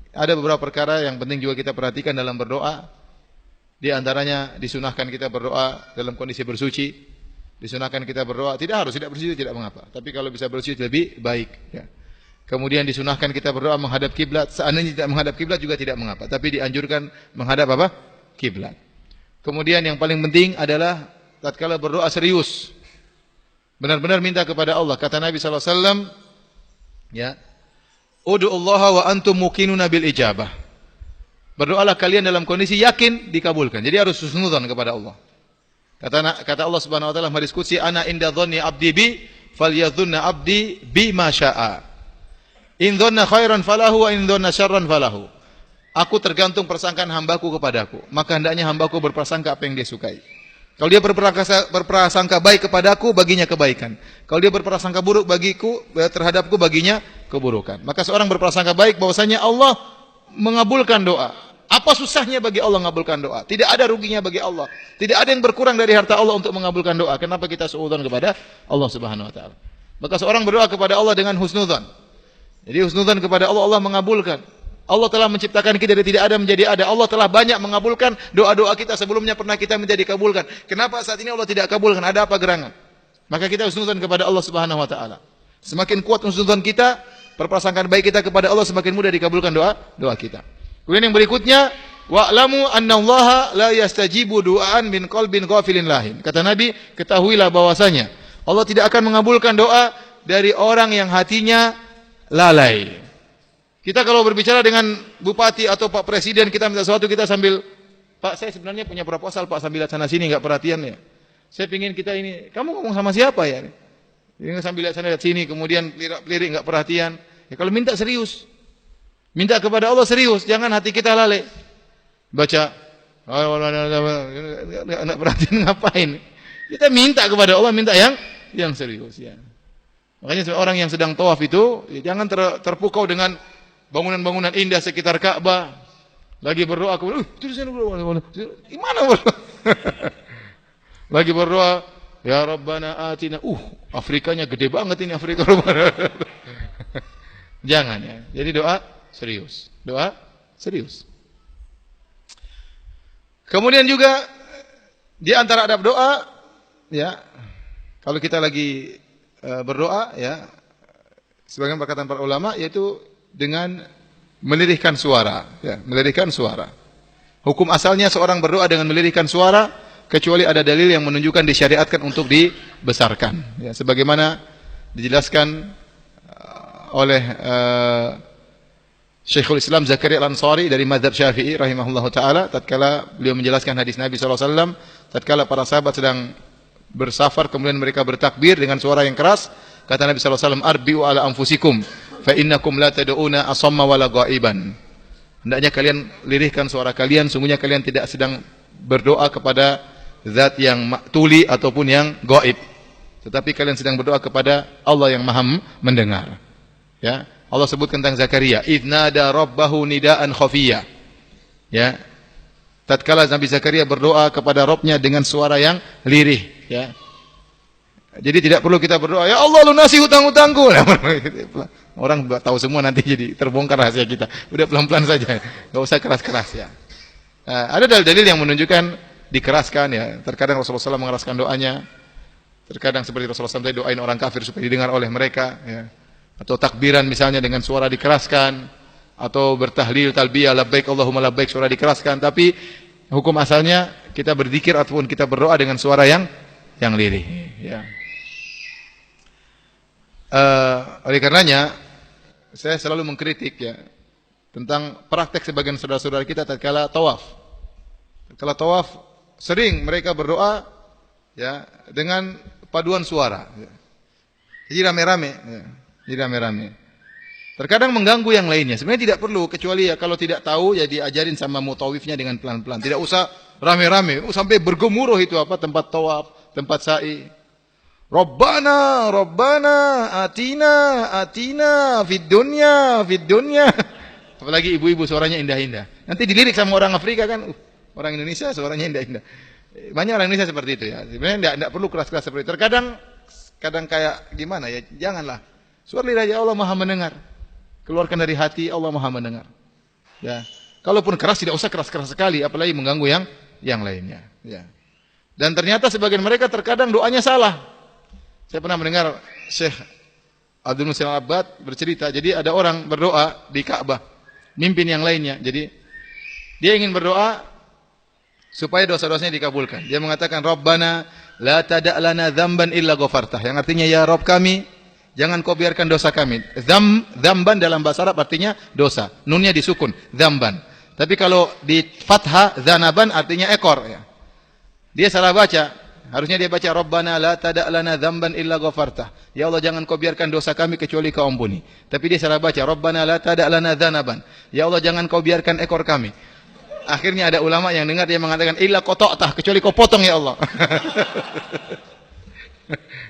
Ada beberapa perkara yang penting juga kita perhatikan dalam berdoa. Di antaranya disunahkan kita berdoa dalam kondisi bersuci. Disunahkan kita berdoa, tidak harus, tidak bersuci tidak mengapa. Tapi kalau bisa bersuci lebih baik. Ya. Kemudian disunahkan kita berdoa menghadap kiblat. Seandainya tidak menghadap kiblat juga tidak mengapa. Tapi dianjurkan menghadap apa? Kiblat. Kemudian yang paling penting adalah tatkala berdoa serius. Benar-benar minta kepada Allah. Kata Nabi SAW, ya, Udu'ullaha wa antum muqinuna bil ijabah. Berdoalah kalian dalam kondisi yakin dikabulkan. Jadi harus husnudzan kepada Allah. Kata Allah Subhanahu wa taala hadis qudsi, ana inda dhanni abdi bi falyadhunna abdi bima syaa. In dhanna khairan falahu wa in dhanna syarran falahu. Aku tergantung persangkaan hambaku kepadaku, maka hendaknya hambaku berprasangka apa yang dia sukai. Kalau dia berprasangka baik kepadaku, baginya kebaikan. Kalau dia berprasangka buruk bagiku, terhadapku, baginya keburukan. Maka seorang berprasangka baik bahwasanya Allah mengabulkan doa. Apa susahnya bagi Allah mengabulkan doa? Tidak ada ruginya bagi Allah. Tidak ada yang berkurang dari harta Allah untuk mengabulkan doa. Kenapa kita suudzon kepada Allah Subhanahu wa taala? Maka seorang berdoa kepada Allah dengan husnudzan. Jadi husnudzan kepada Allah, Allah mengabulkan. Allah telah menciptakan kita dari tidak ada menjadi ada. Allah telah banyak mengabulkan doa-doa kita sebelumnya pernah kita minta dikabulkan. Kenapa saat ini Allah tidak kabulkan? Ada apa gerangan? Maka kita husnudzan kepada Allah Subhanahu wa taala. Semakin kuat husnudzan kita, perprasangkaan baik kita kepada Allah, semakin mudah dikabulkan doa kita. Kemudian yang berikutnya, wa'lamu annallaha la yastajibu du'aan min qalbin ghafilin lahin. Kata Nabi, ketahuilah bahwasanya Allah tidak akan mengabulkan doa dari orang yang hatinya lalai. Kita kalau berbicara dengan bupati atau Pak Presiden, kita minta sesuatu, kita sambil, Pak, saya sebenarnya punya proposal, Pak, sambil lihat sana sini, enggak perhatian ya. Saya pingin kita ini, kamu ngomong sama siapa ya? Ini sambil lihat sana lihat sini, kemudian lirik enggak perhatian. Ya kalau minta serius. Minta kepada Allah serius, jangan hati kita lalai. Baca enggak perhatian ngapain? Kita minta kepada Allah, minta yang serius ya. Makanya orang yang sedang tawaf itu jangan terpukau dengan bangunan-bangunan indah sekitar Ka'bah. Lagi berdoa, gimana berdoa? Lagi berdoa, ya Rabbana atina. Afrikanya gede banget ini Afrika. Jangan ya. Jadi doa serius. Doa serius. Kemudian juga di antara adab doa, ya, kalau kita lagi berdoa, ya, sebagian perkataan para ulama yaitu dengan melirihkan suara, ya, melirihkan suara. Hukum asalnya seorang berdoa dengan melirihkan suara kecuali ada dalil yang menunjukkan disyariatkan untuk dibesarkan. Ya, sebagaimana dijelaskan oleh Syekhul Islam Zakaria Al-Ansari dari mazhab Syafi'i rahimahullahu taala tatkala beliau menjelaskan hadis Nabi sallallahu alaihi wasallam tatkala para sahabat sedang bersafar kemudian mereka bertakbir dengan suara yang keras, kata Nabi sallallahu alaihi wasallam, arbi'u ala anfusikum fa innakum la tad'una asamma wala ghaiban. Hendaknya kalian lirihkan suara kalian, sungguhnya kalian tidak sedang berdoa kepada zat yang tuli ataupun yang gaib, tetapi kalian sedang berdoa kepada Allah yang Maha mendengar. Ya, Allah sebut tentang Zakaria, idnada rabbahu nidaan khafiyya. Ya. Tatkala Nabi Zakaria berdoa kepada Rabbnya dengan suara yang lirih, ya. Jadi tidak perlu kita berdoa, ya Allah lunasi hutang-hutangku. Orang tahu semua nanti jadi terbongkar rahasia kita. Udah pelan-pelan saja, enggak usah keras-keras ya. Ada dalil-dalil yang menunjukkan dikeraskan ya. Terkadang Rasulullah SAW mengeraskan doanya. Terkadang seperti Rasulullah SAW doain orang kafir supaya didengar oleh mereka, ya. Atau takbiran misalnya dengan suara dikeraskan, atau bertahlil talbiyah labbaik Allahumma labbaik suara dikeraskan. Tapi hukum asalnya kita berzikir ataupun kita berdoa dengan suara yang lirih, ya. Oleh karenanya saya selalu mengkritik ya tentang praktek sebagian saudara-saudara kita tatkala tawaf. Tatkala tawaf sering mereka berdoa ya dengan paduan suara, ya. Jadi rame-rame, ya. Jadi rame-rame. Terkadang mengganggu yang lainnya. Sebenarnya tidak perlu, kecuali ya kalau tidak tahu ya diajarin sama mutawifnya dengan pelan-pelan. Tidak usah rame-rame, sampai bergemuruh itu apa tempat tawaf, tempat sa'i. Rabbana, Rabbana, atina, fid dunya. Apalagi ibu-ibu suaranya indah-indah. Nanti dilirik sama orang Afrika kan, orang Indonesia suaranya indah-indah. Banyak orang Indonesia seperti itu ya. Sebenarnya tidak perlu keras-keras seperti itu. Kadang kayak gimana ya, janganlah. Suara lidah Allah Maha mendengar. Keluarkan dari hati, Allah Maha mendengar. Ya. Kalaupun keras tidak usah keras-keras sekali, apalagi mengganggu yang lainnya. Ya. Dan ternyata sebagian mereka terkadang doanya salah. Saya pernah mendengar Syekh Abdul Muhsin Al-Abbad bercerita, jadi ada orang berdoa di Ka'bah, mimpin yang lainnya. Jadi dia ingin berdoa supaya dosa-dosanya dikabulkan. Dia mengatakan, Rabbana la tada' lana dzamban illa ghafartah. Yang artinya, ya Rabb kami, jangan kau biarkan dosa kami. Dzamban dalam bahasa Arab artinya dosa. Nunnya disukun, dzamban. Tapi kalau di fathah, dzanaban artinya ekor. Ya. Dia salah baca. Harusnya dia baca, Rabbana la tada' lana dzamban illa ghafartah. Ya Allah, jangan kau biarkan dosa kami kecuali kau ampuni. Tapi dia salah baca, Rabbana la tada' lana dzanaban. Ya Allah, jangan kau biarkan ekor kami. Akhirnya ada ulama yang dengar dia mengatakan, illa qata'tah, kecuali kau potong ya Allah.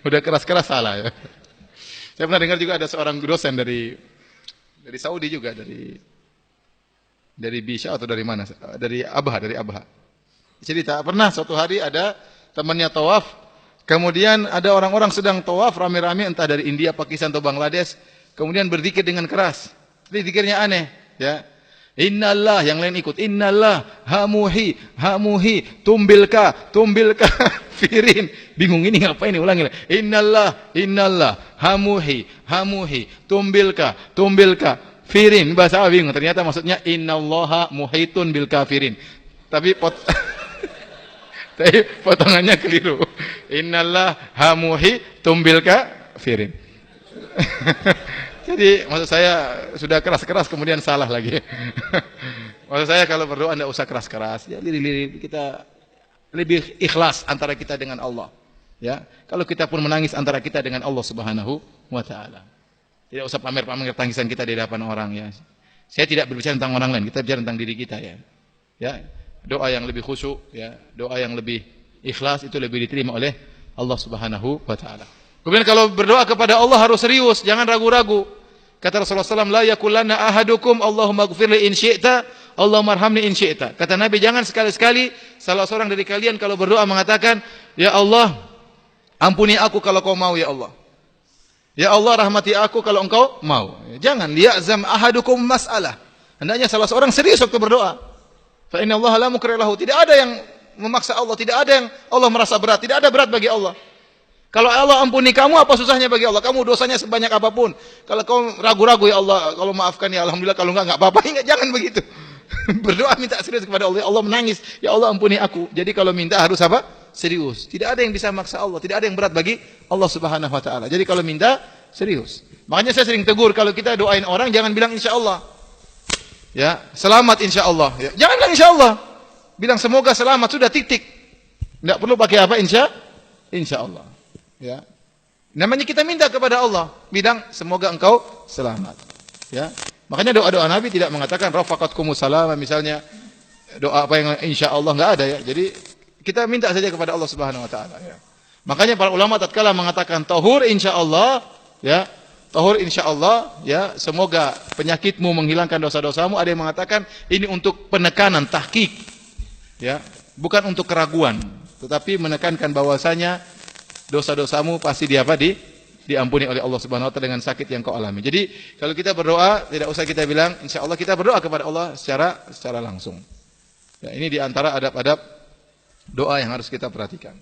Udah keras-keras salah ya. Saya pernah dengar juga ada seorang dosen dari Saudi juga, dari Bisha atau dari mana? Dari Abha. Cerita, pernah suatu hari ada temannya tawaf, kemudian ada orang-orang sedang tawaf rame-rame entah dari India, Pakistan atau Bangladesh, kemudian berzikir dengan keras. Jadi zikirnya aneh, ya. Innallah, yang lain ikut. Innallah hamuhi tumbilka firin. Bingung ini ngapain ini, ulangi. Innallah hamuhi tumbilka firin. Bahasa Arab bingung. Ternyata maksudnya innallaha muhitun bil kafirin. Tapi potongannya keliru. Innallah hamuhi tumbilka firin. Jadi maksud saya sudah keras-keras kemudian salah lagi. Maksud saya kalau berdoa tidak usah keras-keras. Ya, kita lebih ikhlas antara kita dengan Allah. Ya, kalau kita pun menangis antara kita dengan Allah Subhanahu wa taala. Tidak usah pamer-pamer tangisan kita di hadapan orang ya. Saya tidak berbicara tentang orang lain, kita bicara tentang diri kita ya. Ya, doa yang lebih khusyuk ya, doa yang lebih ikhlas itu lebih diterima oleh Allah Subhanahu wa taala. Kemudian kalau berdoa kepada Allah harus serius, jangan ragu-ragu. Kata Rasulullah SAW, la yakulanna ahadukum Allahumma gfirli in syi'ta, Allahumma arhamni in syi'ta. Kata Nabi, jangan sekali-sekali salah seorang dari kalian kalau berdoa mengatakan, ya Allah, ampuni aku kalau kau mau ya Allah. Ya Allah, rahmati aku kalau engkau mau. Jangan, liya'zam ahadukum mas'alah. Hendaknya salah seorang serius waktu berdoa. Fa inna Allah la mukriha lahu. Tidak ada yang memaksa Allah, tidak ada yang Allah merasa berat, tidak ada berat bagi Allah. Kalau Allah ampuni kamu, apa susahnya bagi Allah? Kamu dosanya sebanyak apapun. Kalau kau ragu-ragu, ya Allah, kalau maafkan ya Alhamdulillah, kalau enggak apa-apa. Jangan begitu. Berdoa minta serius kepada Allah. Allah menangis, ya Allah ampuni aku. Jadi kalau minta harus apa? Serius. Tidak ada yang bisa maksa Allah. Tidak ada yang berat bagi Allah Subhanahu wa taala. Jadi kalau minta serius. Makanya saya sering tegur kalau kita doain orang jangan bilang insyaallah. Ya, selamat insyaallah. Ya, jangan bilang insyaallah. Bilang semoga selamat, sudah titik. Tidak perlu pakai apa insyaallah. Ya. Namanya kita minta kepada Allah, bilang semoga engkau selamat. Ya. Makanya doa-doa Nabi tidak mengatakan rafaqatkumus salam misalnya, doa apa yang insyaallah enggak ada ya. Jadi kita minta saja kepada Allah Subhanahu wa taala ya. Makanya para ulama tatkala mengatakan tahur insyaallah ya, tahur insyaallah ya, semoga penyakitmu menghilangkan dosa-dosamu, ada yang mengatakan ini untuk penekanan tahqiq ya, bukan untuk keraguan, tetapi menekankan bahwasanya dosa-dosamu pasti diampuni oleh Allah Subhanahu wa taala dengan sakit yang kau alami. Jadi kalau kita berdoa tidak usah kita bilang insyaallah, kita berdoa kepada Allah secara langsung. Ya, ini di antara adab-adab doa yang harus kita perhatikan.